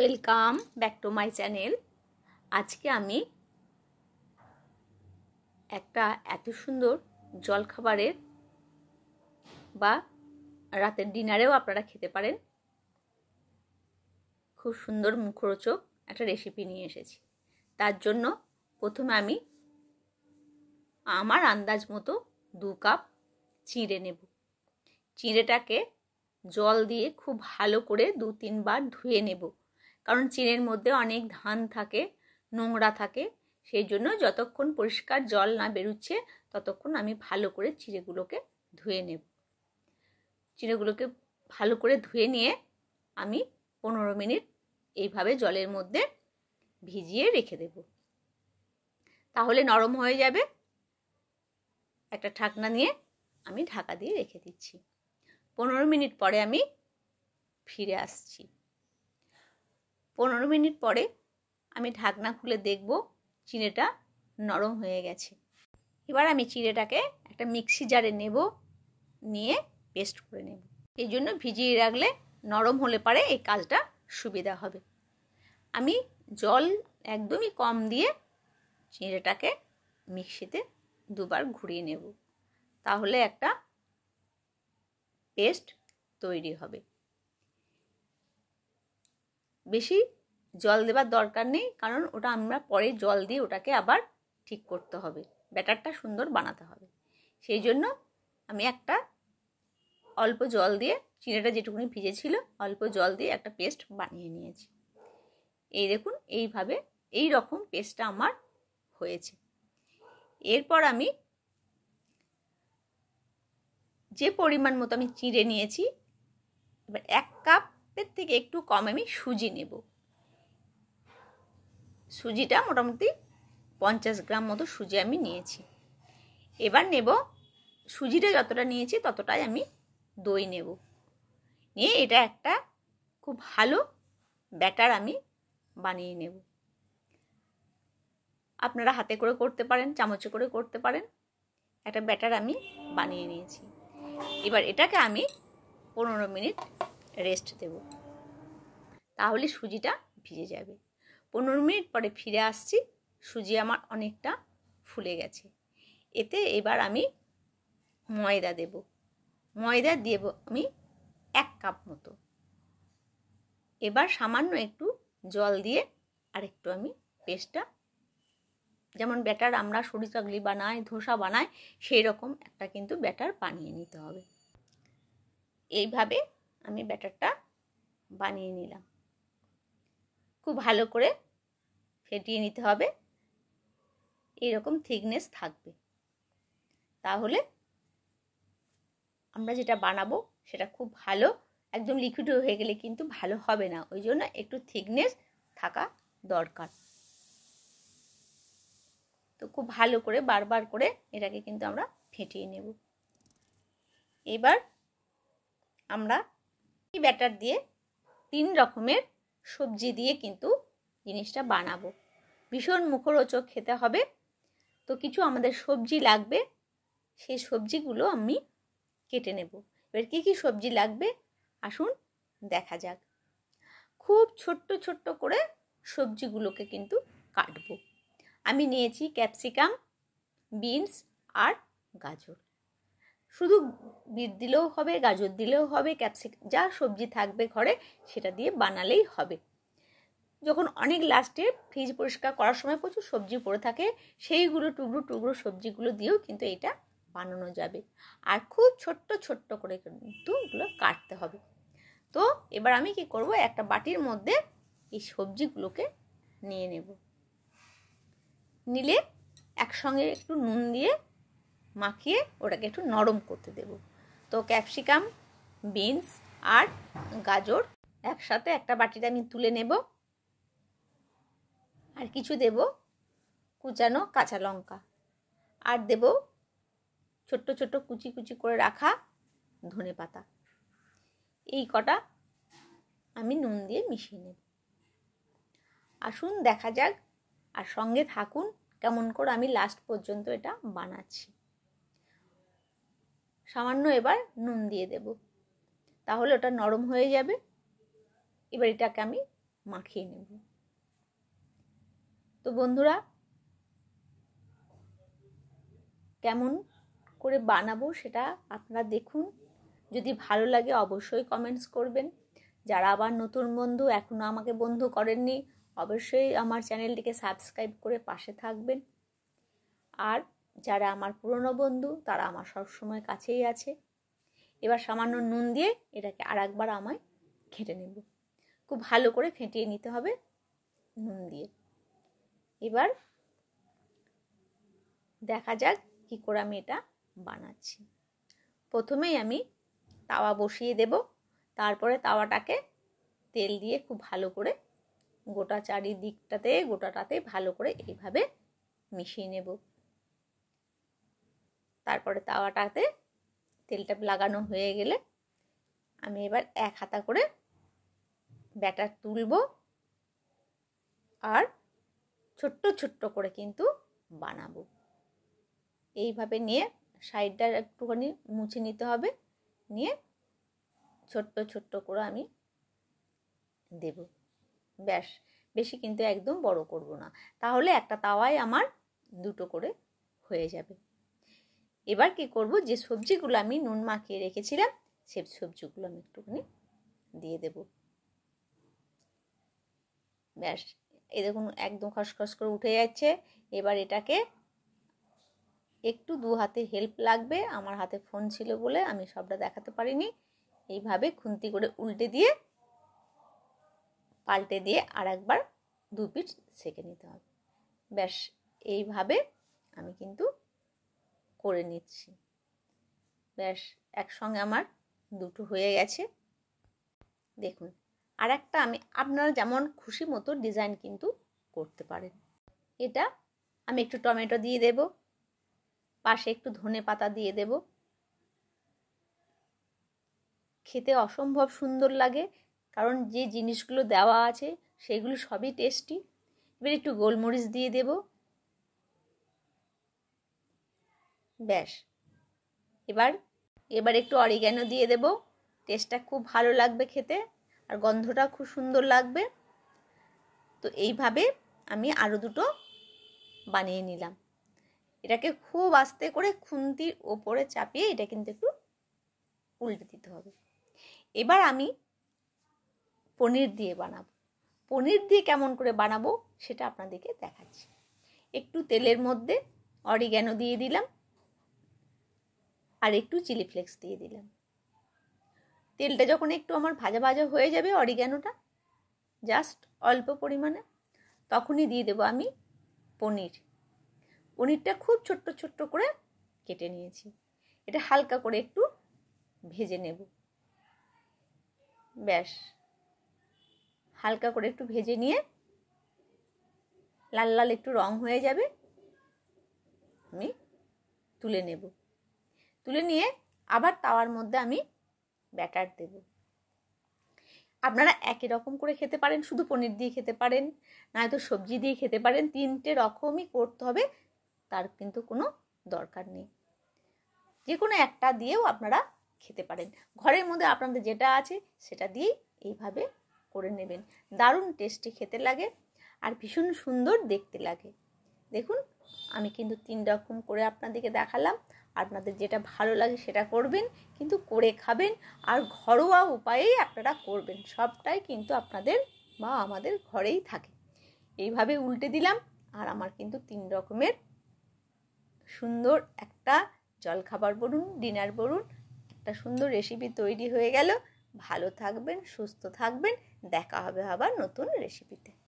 Welcome back to my channel. আজকে আমি একটা এত সুন্দর জলখাবারের বা রাতের ডিনারেও আপনারা খেতে পারেন খুব সুন্দর মুখরোচক একটা রেসিপি নিয়ে এসেছি। তার জন্য প্রথমে আমি আমার আন্দাজ মতো 2 কাপ চিঁড়ে নেব। চিঁড়েটাকে জল দিয়ে খুব ভালো করে 2-3 বার ধুয়ে নেব, কারণ চিঁড়ের মধ্যে অনেক ধান থাকে, নোংরা থাকে। সেই জন্য যতক্ষণ পরিষ্কার জল না বেরোচ্ছে ততক্ষণ আমি ভালো করে চিঁড়েগুলোকে ধুয়ে নেব। চিঁড়েগুলোকে ভালো করে ধুয়ে নিয়ে আমি 15 মিনিট এইভাবে জলের মধ্যে ভিজিয়ে রেখে দেব, তাহলে নরম হয়ে যাবে। একটা ঢাকনা নিয়ে আমি ঢাকা দিয়ে রেখে দিচ্ছি। 15 মিনিট পরে আমি ফিরে আসছি। 15 মিনিট পরে আমি ঢাকনা খুলে দেখব চিঁড়েটা নরম হয়ে গেছে। এবার আমি চিঁড়েটাকে একটা মিক্সি জারে নেব, নিয়ে পেস্ট করে নেব। এই জন্য ভিজিয়ে রাখলে নরম হলে পারে এই কাজটা সুবিধা হবে। আমি জল একদমই কম দিয়ে চিঁড়েটাকে মিক্সিতে 2 বার ঘুরিয়ে নেব, তাহলে একটা পেস্ট তৈরি হবে। বেশি জল দেবার দরকার নেই, কারণ ওটা আমরা পরে জল দিয়ে ওটাকে আবার ঠিক করতে হবে, ব্যাটারটা সুন্দর বানাতে হবে। সেই জন্য আমি একটা অল্প জল দিয়ে, চিঁড়েটা যেটুকুনি ভিজেছিল অল্প জল দিয়ে একটা পেস্ট বানিয়ে নিয়েছি। এই দেখুন, এইভাবে এই রকম পেস্টটা আমার হয়েছে। এরপর আমি যে পরিমাণ মতো আমি চিঁড়ে নিয়েছি, এবার 1 কাপের থেকে একটু কম আমি সুজি নেব। সুজিটা মোটামুটি 50 গ্রাম মতো সুজি আমি নিয়েছি। এবার নেব, সুজিটা যতটা নিয়েছি ততটাই আমি দই নেব। নিয়ে এটা একটা খুব ভালো ব্যাটার আমি বানিয়ে নেব। আপনারা হাতে করে করতে পারেন, চামচে করে করতে পারেন। একটা ব্যাটার আমি বানিয়ে নিয়েছি। এবার এটাকে আমি 15 মিনিট রেস্ট দেব, তাহলে সুজিটা ভিজে যাবে। 15 মিনিট পরে ফিরে আসছি। সুজি আমার অনেকটা ফুলে গেছে। এতে এবার আমি ময়দা দেব। ময়দা দেব আমি 1 কাপ মতো। এবার সামান্য একটু জল দিয়ে আরেকটু আমি পেস্টটা, যেমন ব্যাটার আমরা সরু চাগলি বানাই, ধোসা বানাই, সেই রকম একটা কিন্তু ব্যাটার বানিয়ে নিতে হবে। এইভাবে আমি ব্যাটারটা বানিয়ে নিলাম। খুব ভালো করে ফেটিয়ে নিতে হবে, এইরকম থিকনেস থাকবে। তাহলে আমরা যেটা বানাবো সেটা খুব ভালো, একদম লিকুইড হয়ে গেলে কিন্তু ভালো হবে না। ওই জন্য একটু থিকনেস থাকা দরকার। তো খুব ভালো করে বারবার করে এটাকে কিন্তু আমরা ফেটিয়ে নেব। এবার আমরা এই ব্যাটার দিয়ে 3 রকমের সবজি দিয়ে কিন্তু জিনিসটা বানাবো। ভীষণ মুখরোচক খেতে হবে। তো কিছু আমাদের সবজি লাগবে, সেই সবজিগুলো আমি কেটে নেব। এবার কী কী সবজি লাগবে আসুন দেখা যাক। খুব ছোট্ট ছোট্ট করে সবজিগুলোকে কিন্তু কাটবো। আমি নিয়েছি ক্যাপসিকাম, বিনস আর গাজর। শুধু বিট দিলেও হবে, গাজর দিলেও হবে, ক্যাপসিকাম যা সবজি থাকবে ঘরে সেটা দিয়ে বানালেই হবে। যখন অনেক লাস্টে ফ্রিজ পরিষ্কার করার সময় প্রচুর সবজি পড়ে থাকে, সেইগুলো টুকরো টুকরো সবজিগুলো দিয়েও কিন্তু এটা বানানো যাবে। আর খুব ছোট্ট ছোট্ট করে কিন্তু এগুলো কাটতে হবে। তো এবার আমি কি করব, একটা বাটির মধ্যে এই সবজিগুলোকে নিয়ে নেব। নিলে একসঙ্গে একটু নুন দিয়ে মাখিয়ে ওটাকে একটু নরম করতে দেব। তো ক্যাপসিকাম, বিনস আর গাজর একসাথে একটা বাটিতে আমি তুলে নেব। আর কিছু দেব কুচানো কাঁচা লঙ্কা, আর দেব ছোট্ট ছোট্ট কুচি কুচি করে রাখা ধনেপাতা। এই কটা আমি নুন দিয়ে মিশিয়ে নেব। আসুন দেখা যাক, আর সঙ্গে থাকুন কেমন করে আমি লাস্ট পর্যন্ত এটা বানাচ্ছি। সামান্য এবার নুন দিয়ে দেব, তাহলে ওটা নরম হয়ে যাবে। এবার এটাকে আমি মাখিয়ে নেব। তো বন্ধুরা, কেমন করে বানাবো সেটা আপনারা দেখুন। যদি ভালো লাগে অবশ্যই কমেন্টস করবেন। যারা আবার নতুন বন্ধু, এখনও আমাকে বন্ধু করেননি, অবশ্যই আমার চ্যানেলটিকে সাবস্ক্রাইব করে পাশে থাকবেন। আর যারা আমার পুরনো বন্ধু, তারা আমার সবসময় কাছেই আছে। এবার সামান্য নুন দিয়ে এটাকে আর একবার আমায় ঘেঁটে নেব। খুব ভালো করে ফেটিয়ে নিতে হবে নুন দিয়ে। এবার দেখা যাক কি করে আমি এটা বানাচ্ছি। প্রথমেই আমি তাওয়া বসিয়ে দেব, তারপরে তাওয়াটাকে তেল দিয়ে খুব ভালো করে গোটা গোটাটাতে ভালো করে এইভাবে মিশিয়ে নেব। তারপরে তাওয়াটাতে তেলটা লাগানো হয়ে গেলে আমি এবার এক হাতা করে ব্যাটার তুলব আর ছোট্ট ছোট্ট করে কিন্তু বানাবো। এইভাবে নিয়ে সাইডটা একটুখানি মুছে নিতে হবে, নিয়ে ছোট্ট ছোট্ট করে আমি দেব। ব্যাস, বেশি কিন্তু একদম বড় করব না, তাহলে একটা তাওয়ায় আমার দুটো করে হয়ে যাবে। এবার কি করব, যে সবজিগুলো আমি নুন মাখিয়ে রেখেছিলাম সেই সবজিগুলো আমি একটুখানি দিয়ে দেব। ব্যাস, এই দেখুন একদম খসখস করে উঠে যাচ্ছে। এবার এটাকে একটু দু হাতে হেল্প লাগবে, আমার হাতে ফোন ছিল বলে আমি সবটা দেখাতে পারিনি। এইভাবে খুন্তি করে উল্টে দিয়ে পাল্টে দিয়ে আর একবার দু পিঠ সেঁকে নিতে হবে। ব্যাস, এইভাবে আমি কিন্তু করে নিচ্ছি। ব্যাস, একসঙ্গে আমার দুটো হয়ে গেছে। দেখুন, আর একটা আমি আপনারা যেমন খুশি মতো ডিজাইন কিন্তু করতে পারেন। এটা আমি একটু টমেটো দিয়ে দেব, পাশে একটু ধনে পাতা দিয়ে দেব। খেতে অসম্ভব সুন্দর লাগে, কারণ যে জিনিসগুলো দেওয়া আছে সেগুলো সবই টেস্টি। এবার একটু গোলমরিচ দিয়ে দেব। ব্যাস, এবার একটু অরিগ্যানো দিয়ে দেব। টেস্টটা খুব ভালো লাগবে খেতে, আর গন্ধটা খুব সুন্দর লাগবে। তো এইভাবে আমি আরও দুটো বানিয়ে নিলাম। এটাকে খুব আস্তে করে খুন্তির ওপরে চাপিয়ে এটা কিন্তু একটু উল্টে দিতে হবে। এবার আমি পনির দিয়ে বানাবো। পনির দিয়ে কেমন করে বানাবো সেটা আপনাদেরকে দেখাচ্ছি। একটু তেলের মধ্যে অরিগ্যানো দিয়ে দিলাম আর একটু চিলি ফ্লেক্স দিয়ে দিলাম। তেলটা যখন একটু আমার ভাজা ভাজা হয়ে যাবে, অরিগ্যানোটা জাস্ট অল্প পরিমাণে, তখনই দিয়ে দেবো আমি পনিরটা খুব ছোট্ট ছোট্ট করে কেটে নিয়েছি। এটা হালকা করে একটু ভেজে নেব। ব্যাস, হালকা করে একটু ভেজে নিয়ে লাল লাল একটু রং হয়ে যাবে, আমি তুলে নেব। তুলে নিয়ে আবার তাওয়ার মধ্যে আমি ব্যাটার দেব। আপনারা একই রকম করে খেতে পারেন, শুধু পনির দিয়ে খেতে পারেন, নয়তো সবজি দিয়ে খেতে পারেন। তিনটে রকমই করতে হবে, তার কিন্তু কোনো দরকার নেই। যে কোনো একটা দিয়েও আপনারা খেতে পারেন। ঘরের মধ্যে আপনাদের যেটা আছে সেটা দিয়েই এইভাবে করে নেবেন। দারুণ টেস্টি খেতে লাগে আর ভীষণ সুন্দর দেখতে লাগে। দেখুন, আমি কিন্তু 3 রকম করে আপনাদেরকে দেখালাম। আপনাদের যেটা ভালো লাগে সেটা করবেন, কিন্তু করে খাবেন আর ঘরোয়া উপায়েই আপনারা করবেন। সবটাই কিন্তু আপনাদের বা আমাদের ঘরেই থাকে। এইভাবে উল্টে দিলাম আর আমার কিন্তু 3 রকমের সুন্দর একটা জলখাবার বলুন, ডিনার বলুন, একটা সুন্দর রেসিপি তৈরি হয়ে গেল। ভালো থাকবেন, সুস্থ থাকবেন, দেখা হবে আবার নতুন রেসিপিতে।